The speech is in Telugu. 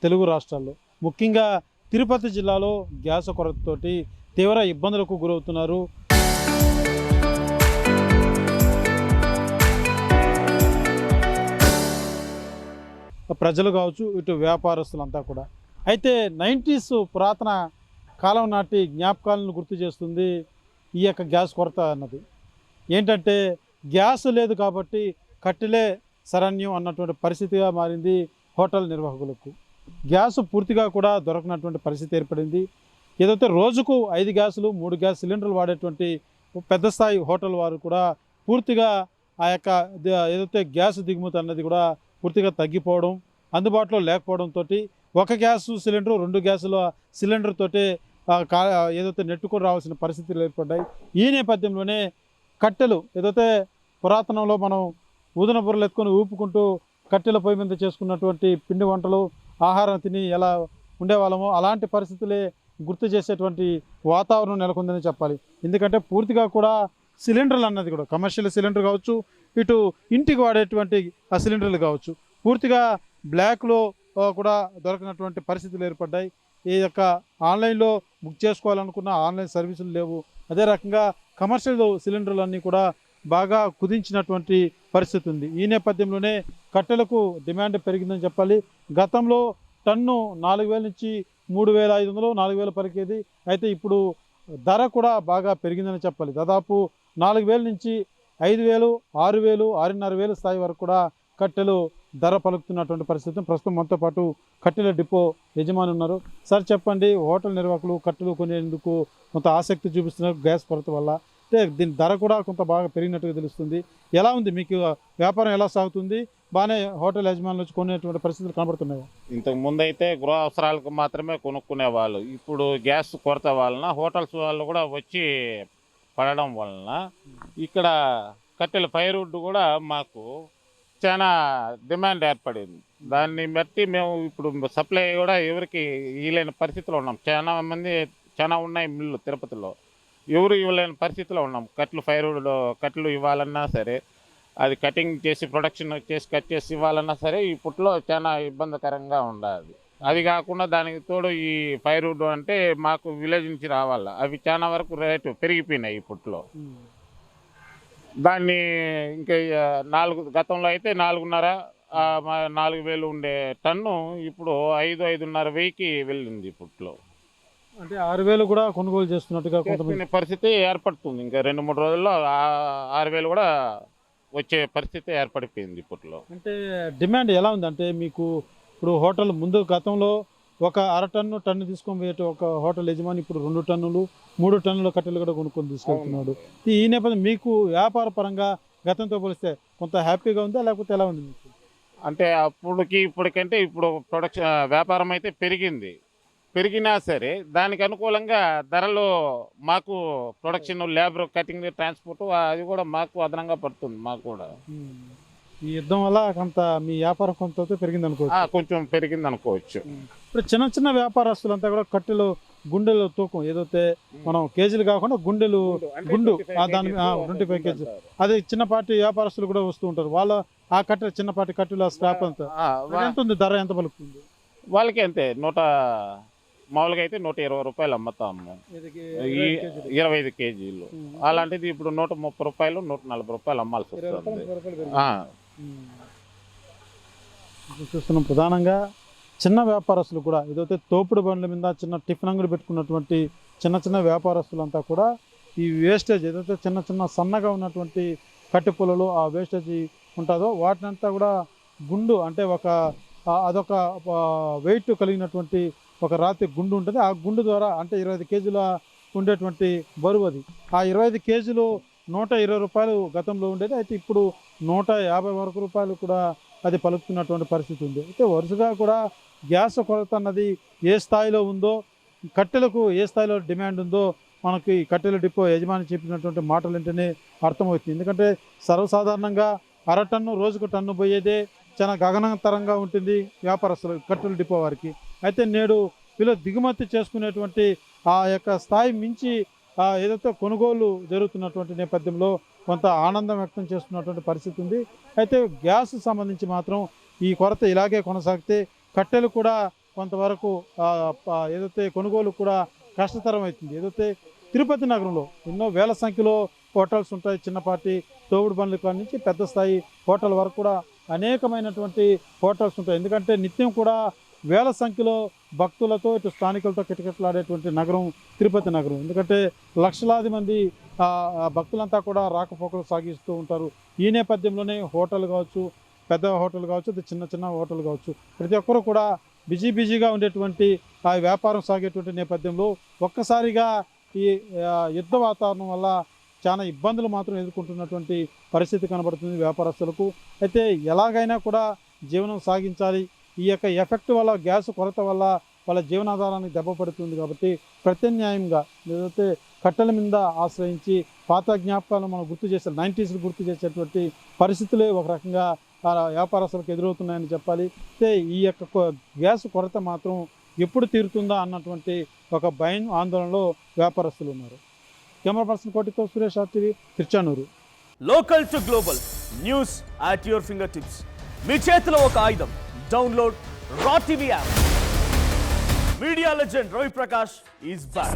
తెలుగు రాష్ట్రాల్లో ముఖ్యంగా తిరుపతి జిల్లాలో గ్యాస్ కొరతతోటి తీవ్ర ఇబ్బందులకు గురవుతున్నారు. ప్రజలు కావచ్చు, ఇటు వ్యాపారస్తులంతా కూడా. అయితే 90s పురాతన కాలం నాటి జ్ఞాపకాలను గుర్తు చేస్తుంది ఈ యొక్క గ్యాస్ కొరత అన్నది. ఏంటంటే గ్యాస్ లేదు కాబట్టి కట్టెలే శరణ్యం అన్నటువంటి పరిస్థితిగా మారింది హోటల్ నిర్వాహకులకు. గ్యాస్ పూర్తిగా కూడా దొరకనటువంటి పరిస్థితి ఏర్పడింది. ఏదైతే రోజుకు 5 గ్యాసులు 3 గ్యాస్ సిలిండర్లు వాడేటువంటి పెద్ద స్థాయి హోటల్ వారు కూడా పూర్తిగా ఆ యొక్క ఏదైతే గ్యాస్ దిగుమతి అన్నది కూడా పూర్తిగా తగ్గిపోవడం, అందుబాటులో లేకపోవడంతో ఒక గ్యాసు సిలిండరు 2 గ్యాసుల సిలిండర్ తోటే ఏదైతే నెట్టుకొని రావాల్సిన పరిస్థితులు ఏర్పడ్డాయి. ఈ నేపథ్యంలోనే కట్టెలు ఏదైతే పురాతనంలో మనం ఊదన బుర్రలు ఎత్తుకొని ఊపుకుంటూ కట్టెల పొయ్యి మీద చేసుకున్నటువంటి పిండి వంటలు ఆహారం తిని ఎలా ఉండేవాళ్ళమో అలాంటి పరిస్థితులే గుర్తు చేసేటువంటి వాతావరణం నెలకొందని చెప్పాలి. ఎందుకంటే పూర్తిగా కూడా సిలిండర్లు అన్నది కూడా కమర్షియల్ సిలిండర్ కావచ్చు, ఇటు ఇంటికి వాడేటువంటి ఆ సిలిండర్లు కావచ్చు, పూర్తిగా బ్లాక్లో కూడా దొరకనటువంటి పరిస్థితులు ఏర్పడ్డాయి. ఈ యొక్క ఆన్లైన్లో బుక్ చేసుకోవాలనుకున్న ఆన్లైన్ సర్వీసులు లేవు. అదే రకంగా కమర్షియల్ సిలిండర్లు అన్నీ కూడా బాగా కుదించినటువంటి పరిస్థితి ఉంది. ఈ నేపథ్యంలోనే కట్టెలకు డిమాండ్ పెరిగిందని చెప్పాలి. గతంలో టన్ను 4,000 నుంచి 3,500 4,000 పలికేది. అయితే ఇప్పుడు ధర కూడా బాగా పెరిగిందని చెప్పాలి. దాదాపు 4,000 నుంచి 5,000 6,000 6,500 స్థాయి వరకు కూడా కట్టెలు ధర పలుకుతున్నటువంటి పరిస్థితి. ప్రస్తుతం మనతో పాటు కట్టెల డిపో యజమాని ఉన్నారు. సార్ చెప్పండి, హోటల్ నిర్వాహకులు కట్టెలు కొనేందుకు కొంత ఆసక్తి చూపిస్తున్నారు గ్యాస్ కొరత వల్ల. అంటే దీని ధర కూడా కొంత బాగా పెరిగినట్టుగా తెలుస్తుంది. ఎలా ఉంది మీకు వ్యాపారం, ఎలా సాగుతుంది? బాగానే హోటల్ యజమానులు వచ్చి కొనేటువంటి పరిస్థితులు కనబడుతున్నాయి. ఇంతకు ముందు అయితే గృహ అవసరాలకు మాత్రమే కొనుక్కునే వాళ్ళు. ఇప్పుడు గ్యాస్ కొరత వలన హోటల్స్ వాళ్ళు కూడా వచ్చి పడడం వలన ఇక్కడ కట్టెల ఫైర్వుడ్ కూడా మాకు చాలా డిమాండ్ ఏర్పడింది. దాన్ని బట్టి మేము ఇప్పుడు సప్లై కూడా ఎవరికి ఇవ్వలేని పరిస్థితిలో ఉన్నాం. చాలా ఉన్నాయి మిల్లు తిరుపతిలో, ఎవరు ఇవ్వలేని పరిస్థితిలో ఉన్నాం. కట్టెలు ఫైర్వుడ్ కట్టెలు ఇవ్వాలన్నా సరే, అది కటింగ్ చేసి ప్రొడక్షన్ చేసి కట్ చేసి ఇవ్వాలన్నా సరే ఇప్పట్లో చాలా ఇబ్బందికరంగా ఉండాలి. అది కాకుండా దానికి తోడు ఈ ఫైర్వుడ్ అంటే మాకు విలేజ్ నుంచి రావాలా, అవి చాలా వరకు రేటు పెరిగిపోయినాయి ఇప్పట్లో. దాన్ని ఇంకా గతంలో అయితే 4,500 ఉండే టన్ను ఇప్పుడు 5,500 వెళ్ళింది ఇప్పట్లో. అంటే 6,000 కూడా కొనుగోలు చేస్తున్నట్టుగా కొంతమంది పరిస్థితి ఏర్పడుతుంది. ఇంకా 2-3 రోజుల్లో 6,000 కూడా వచ్చే పరిస్థితి ఏర్పడిపోయింది ఇప్పట్లో. అంటే డిమాండ్ ఎలా ఉంది అంటే మీకు ఇప్పుడు హోటల్ ముందు గతంలో ఒక టన్ను తీసుకొని పోయేట ఒక హోటల్ యజమాని ఇప్పుడు 2 టన్నులు 3 టన్నుల కట్టెలు కూడా కొనుక్కొని తీసుకెళ్తున్నాడు. ఈ నేపథ్యం మీకు వ్యాపార పరంగా గతంతో పోలిస్తే కొంత హ్యాపీగా ఉందా, లేకపోతే ఎలా ఉంది మీకు? అంటే ఇప్పటికంటే ఇప్పుడు ప్రొడక్షన్ వ్యాపారం అయితే పెరిగినా సరే దానికి అనుకూలంగా ధరలు మాకు ప్రొడక్షన్, లేబర్, కటింగ్, ట్రాన్స్పోర్ట్ అది కూడా మాకు అదనంగా పడుతుంది. మాకు కూడా ఈ యుద్ధం వల్ల కొంత మీ వ్యాపారం కొంత పెరిగింది అనుకోవచ్చు. కొంచెం పెరిగింది అనుకోవచ్చు. ఇప్పుడు చిన్న చిన్న వ్యాపారస్తులంతా కూడా కట్టెలు గుండెలు తూకం ఏదైతే మనం కేజీలు కాకుండా గుండు దాని 25 కేజీ, అదే చిన్నపాటి వ్యాపారస్తులు కూడా వస్తూ ఉంటారు. వాళ్ళ ఆ కట్టెలు చిన్నపాటి కట్టెలు ఆ స్క్రాప్ అంతా ఎంత ఉంది, ధర ఎంత పలుకుతుంది? వాళ్ళకి అంతే మామూలుగా అయితే 120 రూపాయలు అమ్ముతాము 25 కేజీలు. అలాంటిది ఇప్పుడు 130 రూపాయలు 140 రూపాయలు అమ్మాల్సి వస్తుంది. చూస్తున్నాం ప్రధానంగా చిన్న వ్యాపారస్తులు కూడా ఏదైతే తోపుడు బండ్ల మీద చిన్న టిఫిన్ అంగడి పెట్టుకున్నటువంటి చిన్న వ్యాపారస్తులంతా కూడా ఈ వేస్టేజ్ ఏదైతే చిన్న సన్నగా ఉన్నటువంటి కట్టె పుల్లలు ఆ వేస్టేజ్ ఉంటుందో వాటినంతా కూడా గుండు అంటే అదొక వెయిట్ కలిగినటువంటి ఒక రాతి గుండు ఉంటుంది. ఆ గుండు ద్వారా అంటే 25 కేజీల ఉండేటువంటి బరువు అది. ఆ 25 కేజీలు 120 రూపాయలు గతంలో ఉండేది. అయితే ఇప్పుడు 150 వరకు రూపాయలు కూడా అది పలుకుతున్నటువంటి పరిస్థితి ఉంది. అయితే వరుసగా కూడా గ్యాస్ కొరత అన్నది ఏ స్థాయిలో ఉందో, కట్టెలకు ఏ స్థాయిలో డిమాండ్ ఉందో మనకి కట్టెల డిపో యజమాని చెప్పినటువంటి మాటలు వెంటనే అర్థమవుతుంది. ఎందుకంటే సర్వసాధారణంగా టన్ను రోజుకు టన్ను పోయేదే చాలా గగనంతరంగా ఉంటుంది వ్యాపారస్తులు కట్టెల డిపో వారికి. అయితే నేడు వీళ్ళు దిగుమతి చేసుకునేటువంటి ఆ యొక్క స్థాయి మించి ఏదైతే కొనుగోలు జరుగుతున్నటువంటి నేపథ్యంలో కొంత ఆనందం వ్యక్తం చేస్తున్నటువంటి పరిస్థితి ఉంది. అయితే గ్యాస్ సంబంధించి మాత్రం ఈ కొరత ఇలాగే కొనసాగితే కట్టెలు కూడా కొంతవరకు ఏదైతే కొనుగోలు కూడా కష్టతరం అవుతుంది. ఏదైతే తిరుపతి నగరంలో ఎన్నో వేల సంఖ్యలో హోటల్స్ ఉంటాయి. చిన్నపాటి తోపుడు బండ్ల కాడ నుంచి పెద్ద స్థాయి హోటల్ వరకు కూడా అనేకమైనటువంటి హోటల్స్ ఉంటాయి. ఎందుకంటే నిత్యం కూడా వేల సంఖ్యలో భక్తులతో ఇటు స్థానికులతో కిటకిటలాడేటువంటి నగరం తిరుపతి నగరం. ఎందుకంటే లక్షలాది మంది భక్తులంతా కూడా రాకపోకలు సాగిస్తూ ఉంటారు. ఈ నేపథ్యంలోనే హోటల్ కావచ్చు, పెద్ద హోటల్ కావచ్చు, అది చిన్న చిన్న హోటల్ కావచ్చు, ప్రతి ఒక్కరు కూడా బిజీగా ఉండేటువంటి ఆ వ్యాపారం సాగేటువంటి నేపథ్యంలో ఒక్కసారిగా ఈ యుద్ధ వాతావరణం వల్ల చాలా ఇబ్బందులు మాత్రం ఎదుర్కొంటున్నటువంటి పరిస్థితి కనబడుతుంది వ్యాపారస్తులకు. అయితే ఎలాగైనా కూడా జీవనం సాగించాలి. ఈ యొక్క ఎఫెక్ట్ వల్ల, గ్యాస్ కొరత వల్ల వాళ్ళ జీవనాధారానికి దెబ్బ పడుతుంది. కాబట్టి ప్రత్యామ్నాయంగా ఏదైతే కట్టెల మీద ఆశ్రయించి పాత జ్ఞాపకాలను మనం గుర్తు చేసే 90s గుర్తు చేసేటువంటి పరిస్థితులే ఒక రకంగా వ్యాపారస్తులకు ఎదురవుతున్నాయని చెప్పాలి. అయితే ఈ యొక్క గ్యాస్ కొరత మాత్రం ఎప్పుడు తీరుతుందా అన్నటువంటి ఒక భయం, ఆందోళనలో వ్యాపారస్తులు ఉన్నారు. కెమెరా పర్సన్ కోటితో Suresh RTV, Tiruchanur. Local to global news at your fingertips. మీ చేతిలో ఒక ఆయుధం. Download raw TV app. Media legend Ravi Prakash is back.